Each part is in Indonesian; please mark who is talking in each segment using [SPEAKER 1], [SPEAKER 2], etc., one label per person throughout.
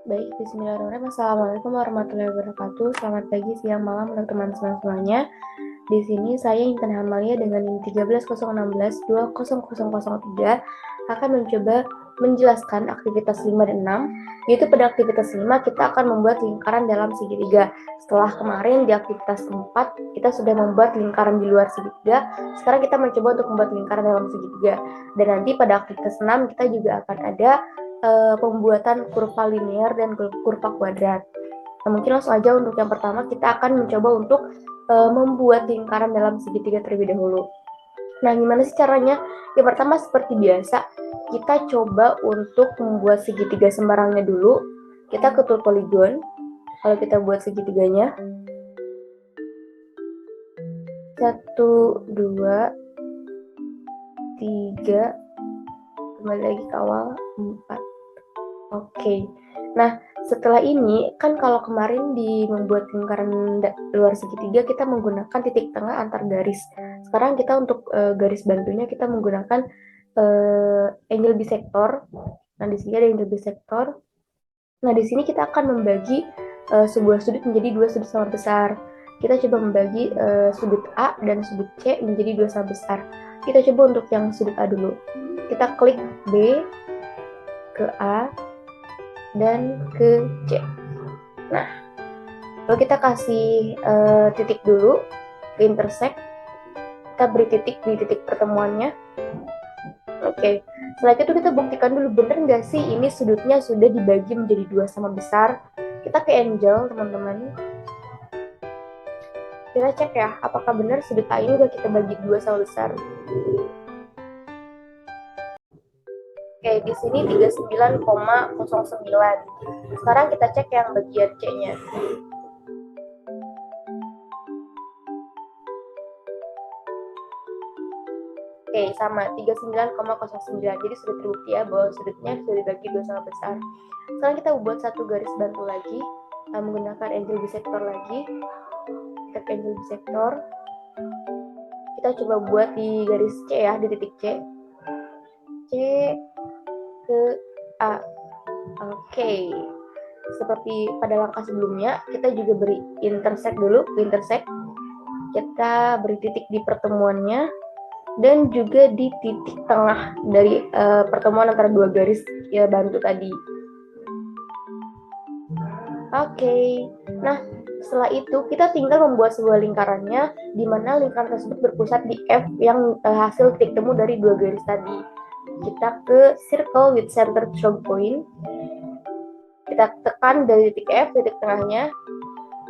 [SPEAKER 1] Baik, bismillahirrahmanirrahim. Assalamualaikum warahmatullahi wabarakatuh. Selamat pagi, siang, malam untuk teman-teman semuanya. Di sini saya Intan Hamalia dengan NIM 1301620003 akan mencoba menjelaskan aktivitas 5 dan 6, yaitu pada aktivitas 5 kita akan membuat lingkaran dalam segitiga. Setelah kemarin di aktivitas 4 kita sudah membuat lingkaran di luar segitiga, sekarang kita mencoba untuk membuat lingkaran dalam segitiga. Dan nanti pada aktivitas 6 kita juga akan ada pembuatan kurva linear dan kurva kuadrat. Nah, mungkin langsung aja untuk yang pertama kita akan mencoba untuk membuat lingkaran dalam segitiga terlebih dahulu. Nah, gimana sih caranya? Yang pertama seperti biasa, kita coba untuk membuat segitiga sembarangnya dulu. Kita ke tool poligon. Kalau kita buat segitiganya, 1, 2, 3, kembali lagi ke awal, 4. Oke. Nah, setelah ini kan kalau kemarin di membuat lingkaran luar segitiga kita menggunakan titik tengah antar garis. Sekarang kita untuk garis bantunya kita menggunakan angle bisector. Nah, di sini ada angle bisector. Nah, di sini kita akan membagi sebuah sudut menjadi dua sudut sama besar. Kita coba membagi sudut A dan sudut C menjadi dua sama besar. Kita coba untuk yang sudut A dulu. Kita klik B ke A dan ke C. Nah, kalau kita kasih titik dulu ke intersect, kita beri titik di titik pertemuannya. Oke, setelah itu kita buktikan dulu bener nggak sih ini sudutnya sudah dibagi menjadi dua sama besar. Kita ke angle, teman-teman. Kita cek ya, apakah benar sudut A ini udah kita bagi dua sama besar. Oke, di sini 39,09. Sekarang kita cek yang bagian C-nya. Oke, sama 39,09. Jadi sudah terbukti ya bahwa sudutnya sudah dibagi dua sama besar. Sekarang kita buat satu garis bantu lagi menggunakan angle bisector lagi. Kita ke angle bisector. Kita coba buat di garis C ya, di titik C. C ke A. Oke. Seperti pada langkah sebelumnya, kita juga beri intersect dulu, intersect. Kita beri titik di pertemuannya dan juga di titik tengah dari pertemuan antara dua garis ya bantu tadi. Oke. Nah, setelah itu kita tinggal membuat sebuah lingkarannya di mana lingkaran tersebut berpusat di F yang hasil titik temu dari dua garis tadi. Kita ke circle with center choke point. Kita tekan dari titik F, titik tengahnya.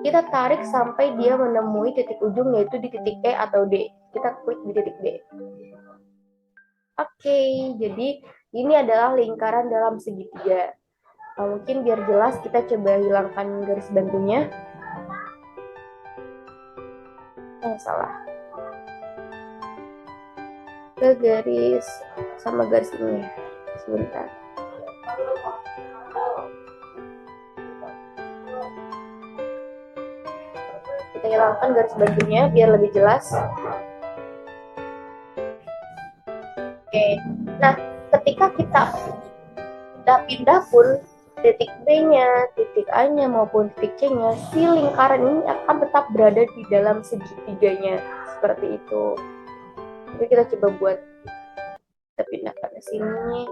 [SPEAKER 1] Kita tarik sampai dia menemui titik ujung yaitu di titik E atau D. Kita klik di titik D. Oke, jadi ini adalah lingkaran dalam segitiga. Mungkin biar jelas kita coba hilangkan garis bantunya. Salah. Ke garis sama garis ini. Sebentar. Kita hilangkan garis bantunya biar lebih jelas. Oke. Nah, ketika kita pindah pun titik B-nya, titik A-nya maupun titik C-nya, si lingkaran ini akan tetap berada di dalam segitiganya. Seperti itu. Jadi kita coba buat, kita pindahkan ke sini.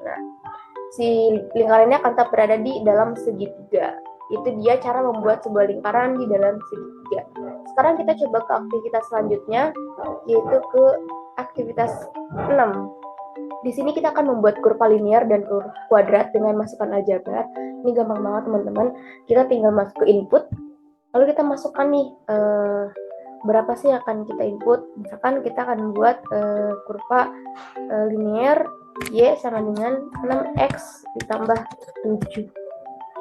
[SPEAKER 1] Nah, si lingkaran ini akan tetap berada di dalam segitiga. Itu dia cara membuat sebuah lingkaran di dalam segitiga. Sekarang kita coba ke aktivitas selanjutnya, yaitu ke aktivitas 6. Di sini kita akan membuat kurva linear dan kurva kuadrat dengan masukan aljabar. Ini gampang banget teman-teman. Kita tinggal masuk ke input, lalu kita masukkan nih berapa sih yang akan kita input. Misalkan kita akan membuat kurva linear Y sama dengan 6X ditambah 7.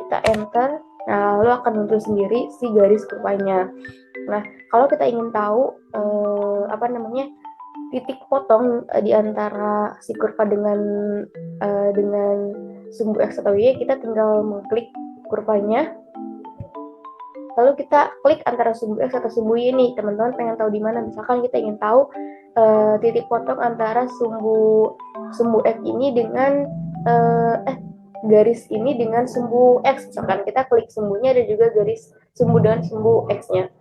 [SPEAKER 1] Kita enter. Nah, lalu akan muncul sendiri si garis kurvanya. Nah, kalau kita ingin tahu titik potong di antara si kurva dengan sumbu X atau Y, kita tinggal mengklik kurvanya. lalu kita klik antara sumbu X atau sumbu Y nih. Teman-teman pengen tahu di mana? Misalkan kita ingin tahu titik potong antara sumbu X ini dengan garis ini dengan sumbu X. Misalkan kita klik sumbunya dan juga garis sumbu dengan sumbu X-nya.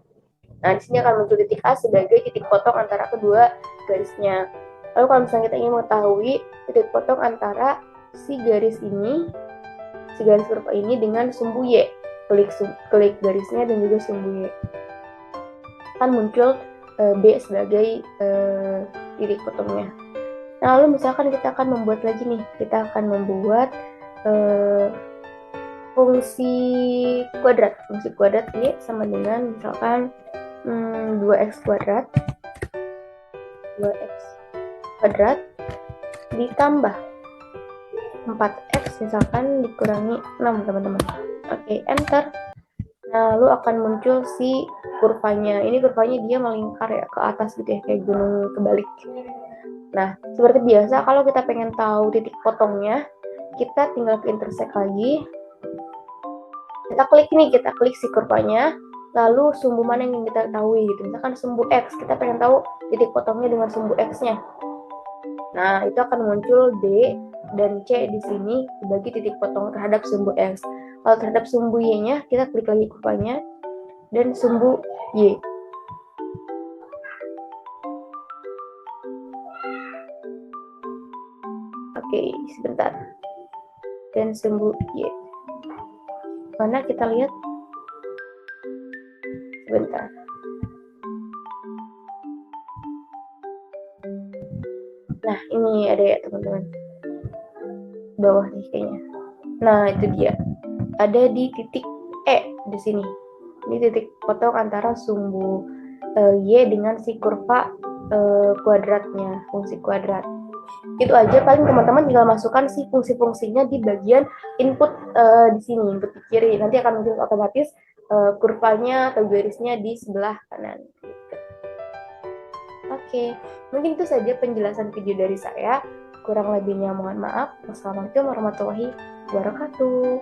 [SPEAKER 1] Nah, di sini akan muncul titik A sebagai titik potong antara kedua garisnya. Lalu kalau misalnya kita ingin mengetahui titik potong antara si garis kurva ini dengan sumbu Y, klik garisnya dan juga sumbu Y. Akan muncul B sebagai titik potongnya. Nah, lalu misalkan kita akan membuat lagi nih, kita akan membuat fungsi kuadrat. Fungsi kuadrat ini sama dengan misalkan 2x kuadrat ditambah 4x misalkan dikurangi 6, teman-teman. Oke, enter. Nah, lalu akan muncul si kurvanya. Ini kurvanya dia melingkar ya ke atas gitu ya, kayak gunung kebalik. Nah, seperti biasa kalau kita pengen tahu titik potongnya, kita tinggal ke intersect lagi. Kita klik si kurvanya, lalu sumbu mana yang ingin kita ketahui gitu. Misalkan sumbu X, kita pengen tahu titik potongnya dengan sumbu X-nya. Nah, itu akan muncul D dan C di sini sebagai titik potong terhadap sumbu X. Kalau terhadap sumbu Y-nya, kita klik lagi kurvanya dan sumbu Y. Oke, sebentar. Dan sumbu Y. Mana kita lihat? Sebentar. Nah, ini ada ya teman-teman. Bawah nih kayaknya. Nah, itu dia. Ada di titik E di sini. Ini titik potong antara sumbu Y dengan si kurva kuadratnya, fungsi kuadrat. Itu aja, paling teman-teman tinggal masukkan si fungsi-fungsinya di bagian input di sini, input di kiri. Nanti akan muncul otomatis kurvanya atau garisnya di sebelah kanan. Oke, mungkin itu saja penjelasan video dari saya. Kurang lebihnya mohon maaf. Wassalamualaikum warahmatullahi wabarakatuh.